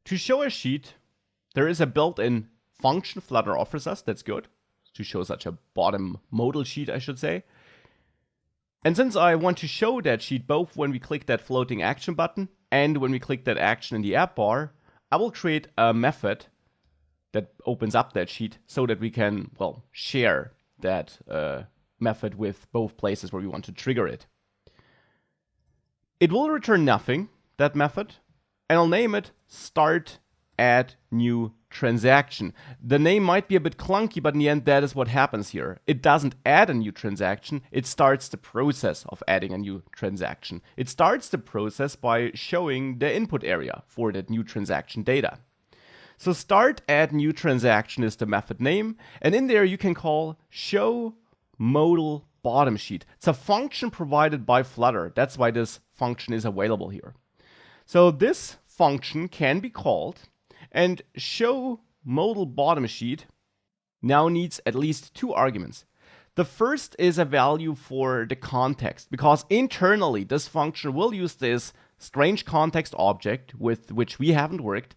To show a sheet, there is a built-in function Flutter offers us. That's good. To show such a bottom modal sheet, I should say. And since I want to show that sheet both when we click that floating action button and when we click that action in the app bar, I will create a method that opens up that sheet so that we can, well, share that method with both places where we want to trigger it. It will return nothing, that method, and I'll name it start add new transaction. The name might be a bit clunky, but in the end, that is what happens here. It doesn't add a new transaction, it starts the process of adding a new transaction. It starts the process by showing the input area for that new transaction data. So start add new transaction is the method name, and in there you can call show modal bottom sheet. It's a function provided by Flutter. That's why this function is available here. So this function can be called, and show modal bottom sheet now needs at least two arguments. The first is a value for the context, because internally this function will use this strange context object with which we haven't worked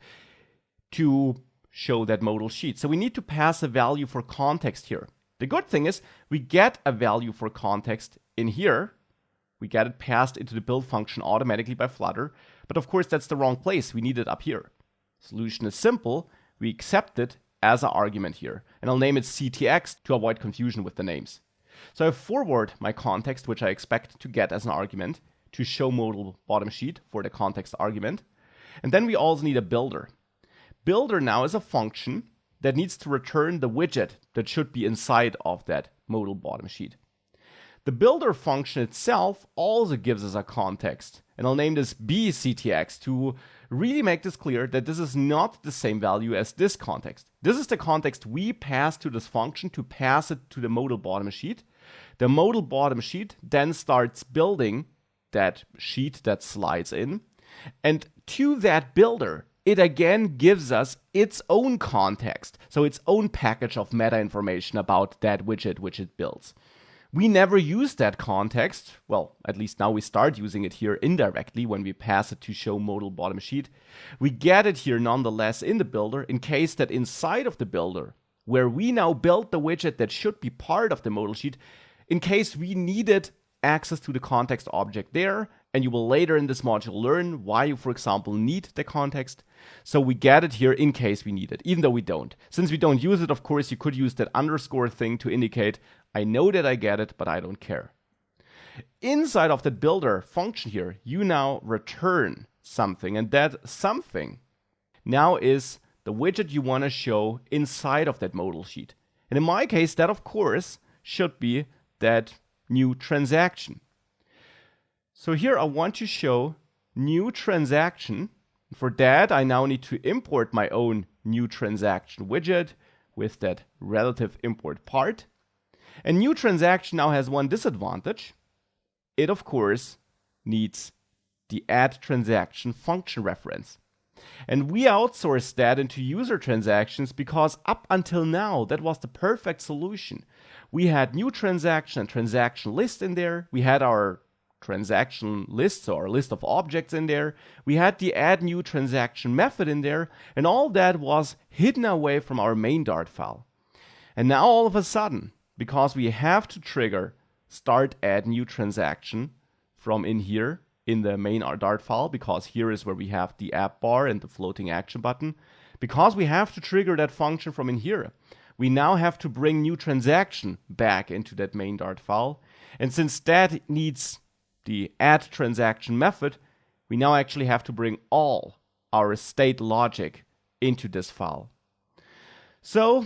to show that modal sheet. So we need to pass a value for context here. The good thing is we get a value for context in here. We get it passed into the build function automatically by Flutter, but of course that's the wrong place. We need it up here. Solution is simple. We accept it as an argument here, and I'll name it CTX to avoid confusion with the names. So I forward my context, which I expect to get as an argument, to show modal bottom sheet for the context argument. And then we also need a builder. Builder now is a function that needs to return the widget that should be inside of that modal bottom sheet. The builder function itself also gives us a context, and I'll name this bctx to really make this clear that this is not the same value as this context. This is the context we pass to this function to pass it to the modal bottom sheet. The modal bottom sheet then starts building that sheet that slides in, and to that builder, it again gives us its own context, so its own package of meta information about that widget which it builds. We never use that context. Well, at least now we start using it here indirectly when we pass it to show modal bottom sheet. We get it here nonetheless in the builder in case that inside of the builder, where we now build the widget that should be part of the modal sheet, in case we needed access to the context object there, and you will later in this module learn why you, for example, need the context. So we get it here in case we need it, even though we don't. Since we don't use it, of course, you could use that underscore thing to indicate, I know that I get it, but I don't care. Inside of the builder function here, you now return something, and that something now is the widget you want to show inside of that modal sheet. And in my case, that of course should be that new transaction. So here I want to show new transaction. For that, I now need to import my own new transaction widget with that relative import part. And new transaction now has one disadvantage. It, of course, needs the add transaction function reference. And we outsourced that into user transactions because up until now, that was the perfect solution. We had new transaction and transaction list in there. We had our transaction list, so our list of objects in there. We had the add new transaction method in there, and all that was hidden away from our main Dart file. And now all of a sudden, because we have to trigger start add new transaction from in here in the main Dart file, because here is where we have the app bar and the floating action button, because we have to trigger that function from in here, we now have to bring new transaction back into that main Dart file. And since that needs the add transaction method, we now actually have to bring all our state logic into this file. So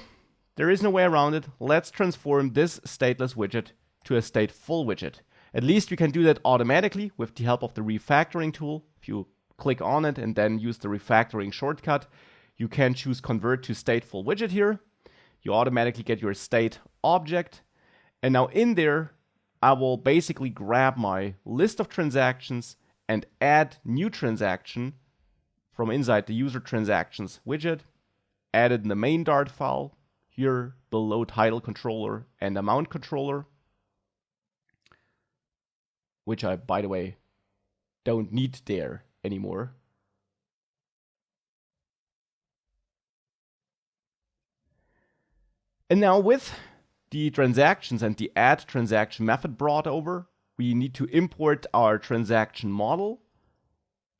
there is no way around it. Let's transform this stateless widget to a stateful widget. At least we can do that automatically with the help of the refactoring tool. If you click on it and then use the refactoring shortcut, you can choose convert to stateful widget here. You automatically get your state object. And now in there, I will basically grab my list of transactions and add new transaction from inside the user transactions widget, add it in the main Dart file, here below title controller and amount controller, which I, by the way, don't need there anymore. And now with the transactions and the add transaction method brought over, we need to import our transaction model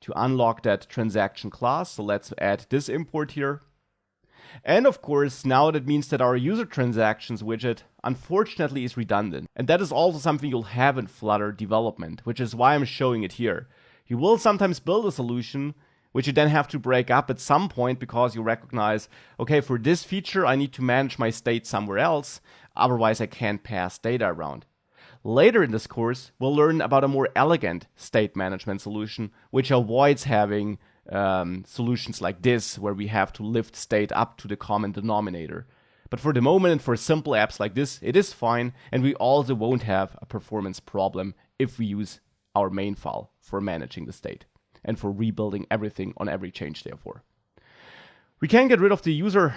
to unlock that transaction class. So let's add this import here. And of course, now that means that our user transactions widget unfortunately is redundant. And that is also something you'll have in Flutter development, which is why I'm showing it here. You will sometimes build a solution which you then have to break up at some point because you recognize, okay, for this feature, I need to manage my state somewhere else. Otherwise, I can't pass data around. Later in this course, we'll learn about a more elegant state management solution, which avoids having solutions like this, where we have to lift state up to the common denominator. But for the moment, and for simple apps like this, it is fine, and we also won't have a performance problem if we use our main file for managing the state and for rebuilding everything on every change, therefore. We can get rid of the user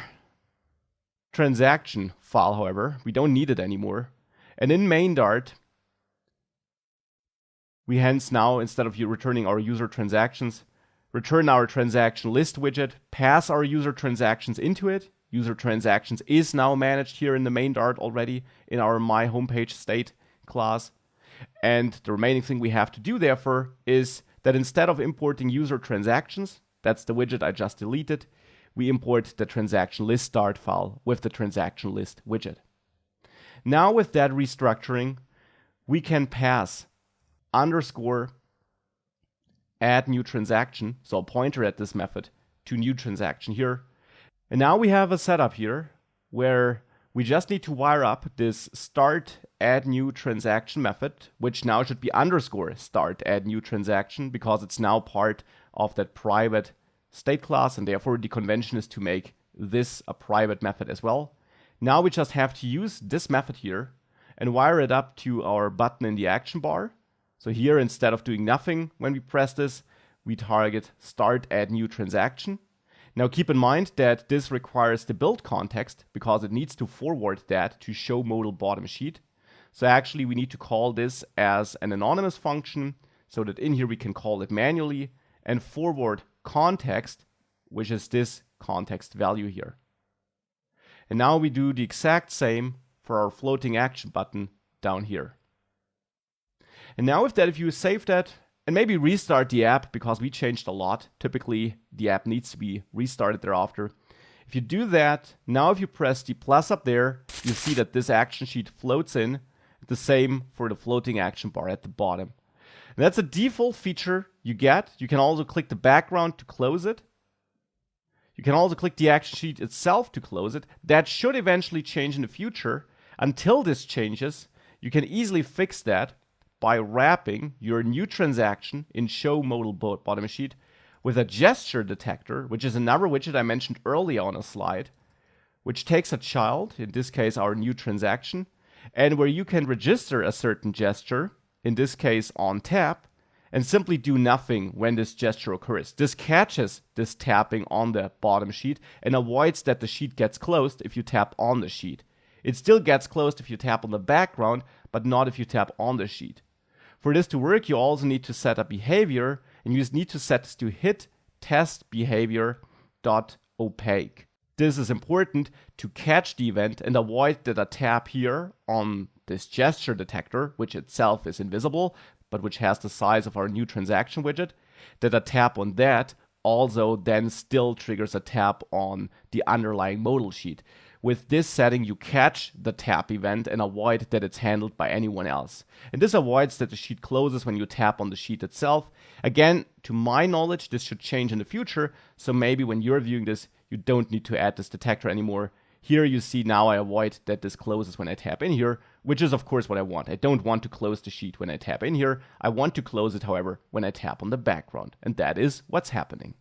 transaction file, however. We don't need it anymore. And in main Dart, we hence now, instead of returning our user transactions, return our transaction list widget, pass our user transactions into it. User transactions is now managed here in the main Dart already in our my homepage state class. And the remaining thing we have to do, therefore, is that instead of importing user transactions, that's the widget I just deleted, we import the transaction list Dart file with the transaction list widget. Now with that restructuring, we can pass underscore add new transaction, so a pointer at this method, to new transaction here. And now we have a setup here where we just need to wire up this start add new transaction method, which now should be underscore start add new transaction because it's now part of that private state class, and therefore the convention is to make this a private method as well. Now we just have to use this method here and wire it up to our button in the action bar. So here, instead of doing nothing when we press this, we target start add new transaction. Now keep in mind that this requires the build context because it needs to forward that to show modal bottom sheet. So actually we need to call this as an anonymous function so that in here we can call it manually and forward context, which is this context value here. And now we do the exact same for our floating action button down here. And now if you save that and maybe restart the app because we changed a lot, typically the app needs to be restarted thereafter. If you do that, now if you press the plus up there, you see that this action sheet floats in. The same for the floating action bar at the bottom. And that's a default feature you get. You can also click the background to close it. You can also click the action sheet itself to close it. That should eventually change in the future. Until this changes, you can easily fix that by wrapping your new transaction in show modal bottom sheet with a gesture detector, which is another widget I mentioned earlier on a slide, which takes a child, in this case our new transaction, and where you can register a certain gesture, in this case on tap, and simply do nothing when this gesture occurs. This catches this tapping on the bottom sheet and avoids that the sheet gets closed if you tap on the sheet. It still gets closed if you tap on the background, but not if you tap on the sheet. For this to work, you also need to set a behavior, and you just need to set this to hit test behavior.opaque. This is important to catch the event and avoid that a tap here on this gesture detector, which itself is invisible, but which has the size of our new transaction widget, that a tap on that also then still triggers a tap on the underlying modal sheet. With this setting, you catch the tap event and avoid that it's handled by anyone else. And this avoids that the sheet closes when you tap on the sheet itself. Again, to my knowledge, this should change in the future, so maybe when you're viewing this, you don't need to add this detector anymore. Here you see now I avoid that this closes when I tap in here, which is of course what I want. I don't want to close the sheet when I tap in here. I want to close it, however, when I tap on the background. And that is what's happening.